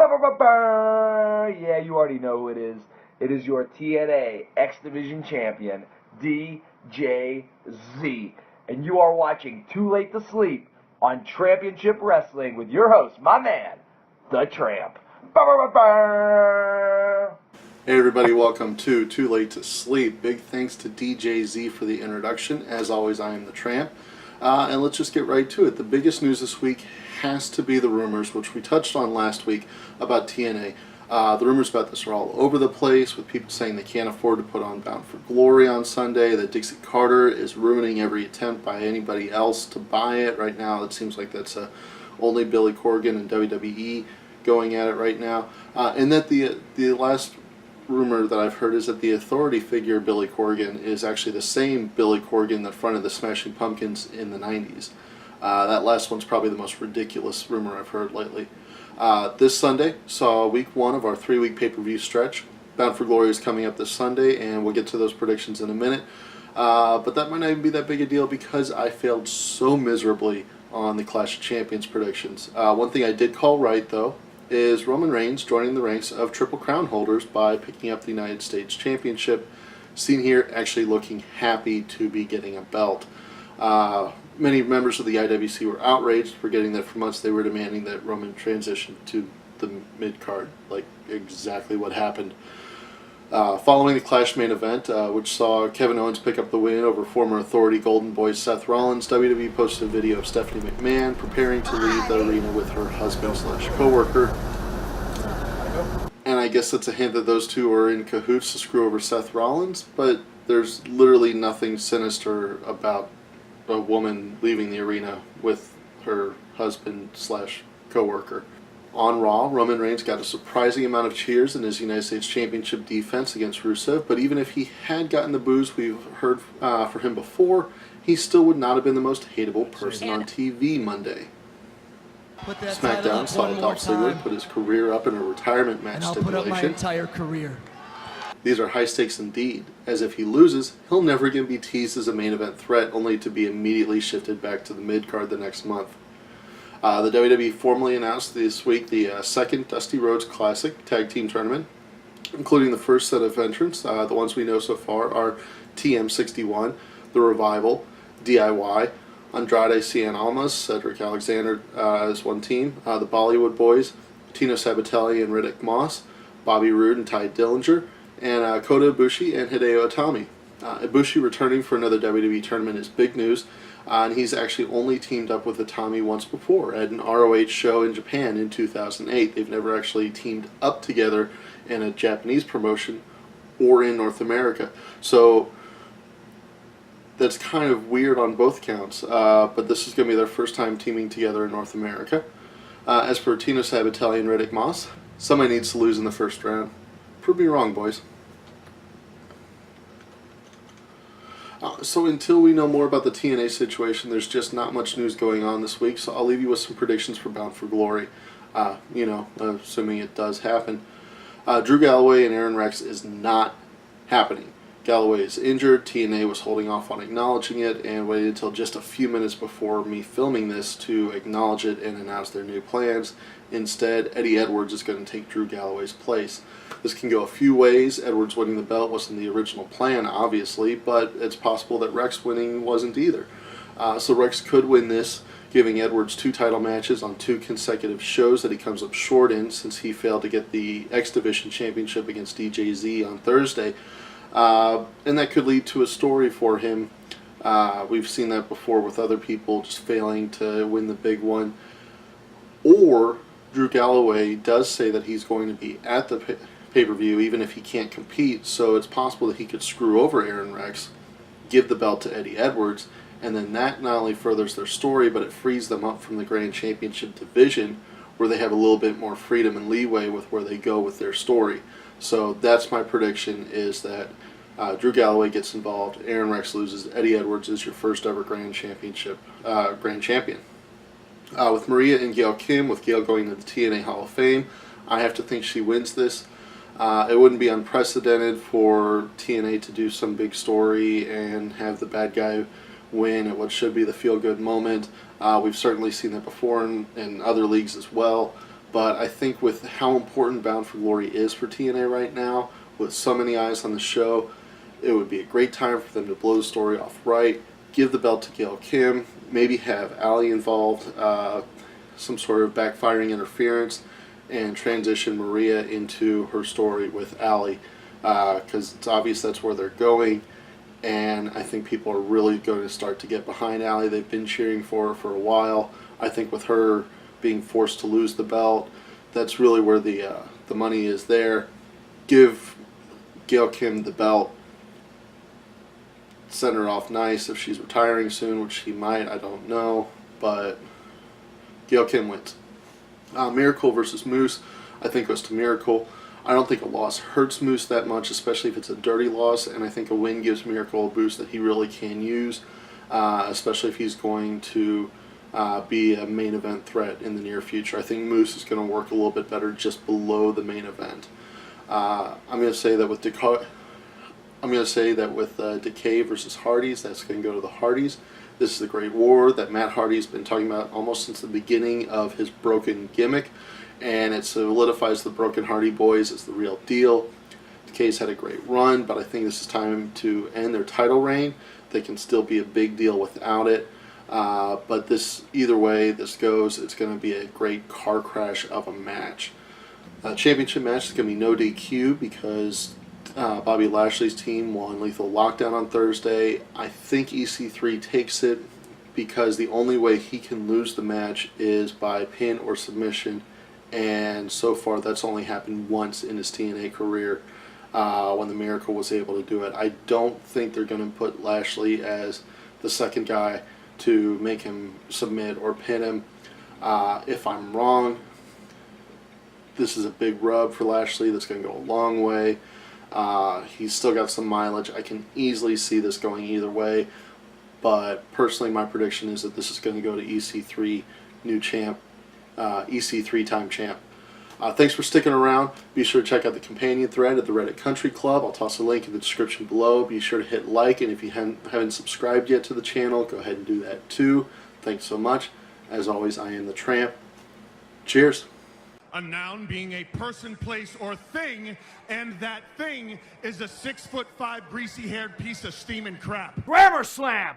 Ba-ba-ba-ba! Yeah, you already know who it is. It is your TNA X Division Champion, DJZ. And you are watching Too Late to Sleep on Trampionship Wrestling with your host, my man, The Tramp. Ba-ba-ba-ba! Hey everybody, welcome to Too Late to Sleep. Big thanks to DJZ for the introduction. As always, I am The Tramp. And let's just get right to it. The biggest news this week has to be the rumors, which we touched on last week about TNA. The rumors about this are all over the place, with people saying they can't afford to put on Bound for Glory on Sunday, that Dixie Carter is ruining every attempt by anybody else to buy it. Right now, it seems like that's only Billy Corgan and WWE going at it right now. And that the last rumor that I've heard is that the authority figure Billy Corgan is actually the same Billy Corgan that fronted the Smashing Pumpkins in the 90s. That last one's probably the most ridiculous rumor I've heard lately. This Sunday saw week one of our 3-week pay-per-view stretch. Bound for Glory is coming up this Sunday, and we'll get to those predictions in a minute. But that might not even be that big a deal because I failed so miserably on the Clash of Champions predictions. One thing I did call right, though, is Roman Reigns joining the ranks of Triple Crown holders by picking up the United States Championship. Seen here actually looking happy to be getting a belt. Many members of the IWC were outraged, forgetting that for months they were demanding that Roman transition to the mid-card, like exactly what happened. Following the Clash main event, which saw Kevin Owens pick up the win over former Authority Golden Boy Seth Rollins, WWE posted a video of Stephanie McMahon preparing to leave the arena with her husband/co-worker. And I guess that's a hint that those two are in cahoots to screw over Seth Rollins, but there's literally nothing sinister about a woman leaving the arena with her husband/co-worker. On Raw, Roman Reigns got a surprising amount of cheers in his United States Championship defense against Rusev, but even if he had gotten the boos we've heard for him before, he still would not have been the most hateable person on TV Monday. SmackDown saw Dolph Ziggler put his career up in a retirement match stipulation. Put up my entire career. These are high stakes indeed, as if he loses, he'll never again be teased as a main event threat, only to be immediately shifted back to the mid-card the next month. The WWE formally announced this week the second Dusty Rhodes Classic Tag Team Tournament, including the first set of entrants. The ones we know so far are TM61, The Revival, DIY, Andrade Cien Almas, Cedric Alexander as one team, the Bollywood Boys, Tino Sabatelli and Riddick Moss, Bobby Roode and Ty Dillinger, and Kota Ibushi and Hideo Itami. Ibushi returning for another WWE tournament is big news, and he's actually only teamed up with Itami once before at an ROH show in Japan in 2008. They've never actually teamed up together in a Japanese promotion or in North America. So that's kind of weird on both counts, but this is going to be their first time teaming together in North America. As for Tino Sabatelli and Riddick Moss, somebody needs to lose in the first round. Prove me wrong, boys. So until we know more about the TNA situation, there's just not much news going on this week, so I'll leave you with some predictions for Bound for Glory, assuming it does happen. Drew Galloway and Aaron Rex is not happening. Galloway is injured, TNA was holding off on acknowledging it, and waited until just a few minutes before me filming this to acknowledge it and announce their new plans. Instead, Eddie Edwards is going to take Drew Galloway's place. This can go a few ways. Edwards winning the belt wasn't the original plan, obviously, but it's possible that Rex winning wasn't either. So Rex could win this, giving Edwards 2 title matches on 2 consecutive shows that he comes up short in, since he failed to get the X Division Championship against DJZ on Thursday. And that could lead to a story for him. We've seen that before with other people just failing to win the big one. Or Drew Galloway does say that he's going to be at the pay-per-view even if he can't compete, so it's possible that he could screw over Aaron Rex, give the belt to Eddie Edwards, and then that not only furthers their story, but it frees them up from the Grand Championship division, where they have a little bit more freedom and leeway with where they go with their story. So that's my prediction, is that Drew Galloway gets involved, Aaron Rex loses, Eddie Edwards is your first ever Grand Champion. With Maria and Gail Kim, with Gail going to the TNA Hall of Fame, I have to think she wins this. It wouldn't be unprecedented for TNA to do some big story and have the bad guy win at what should be the feel-good moment. We've certainly seen that before in other leagues as well. But I think with how important Bound for Glory is for TNA right now, with so many eyes on the show, it would be a great time for them to blow the story off right, give the belt to Gail Kim, maybe have Allie involved, some sort of backfiring interference, and transition Maria into her story with Allie, because it's obvious that's where they're going, and I think people are really going to start to get behind Allie. They've been cheering for her for a while. I think with her being forced to lose the belt, that's really where the money is there. Give Gail Kim the belt, send her off nice if she's retiring soon, which she might, I don't know, but Gail Kim wins. Miracle versus Moose, I think goes to Miracle. I don't think a loss hurts Moose that much, especially if it's a dirty loss, and I think a win gives Miracle a boost that he really can use, especially if he's going to be a main event threat in the near future. I think Moose is going to work a little bit better just below the main event. I'm going to say that with Decay versus Hardys, that's going to go to the Hardys. This is the Great War that Matt Hardy's been talking about almost since the beginning of his broken gimmick, and it solidifies the Broken Hardy Boys as the real deal. Decay's had a great run, but I think this is time to end their title reign. They can still be a big deal without it, but this, either way this goes, it's going to be a great car crash of a match. Championship match is going to be no DQ because Bobby Lashley's team won Lethal Lockdown on Thursday. I think EC3 takes it because the only way he can lose the match is by pin or submission, and so far that's only happened once in his TNA career when the Miracle was able to do it. I don't think they're going to put Lashley as the second guy to make him submit or pin him. If I'm wrong, this is a big rub for Lashley that's going to go a long way. He's still got some mileage. I can easily see this going either way, but personally my prediction is that this is going to go to EC3, new champ, EC3 time champ. Thanks for sticking around. Be sure to check out the companion thread at the Reddit Country Club. I'll toss a link in the description below. Be sure to hit like, and if you haven't subscribed yet to the channel, go ahead and do that too. Thanks so much. As always, I am the Tramp. Cheers. A noun being a person, place, or thing, and that thing is a 6'5" greasy-haired piece of steaming crap. Grammar slam!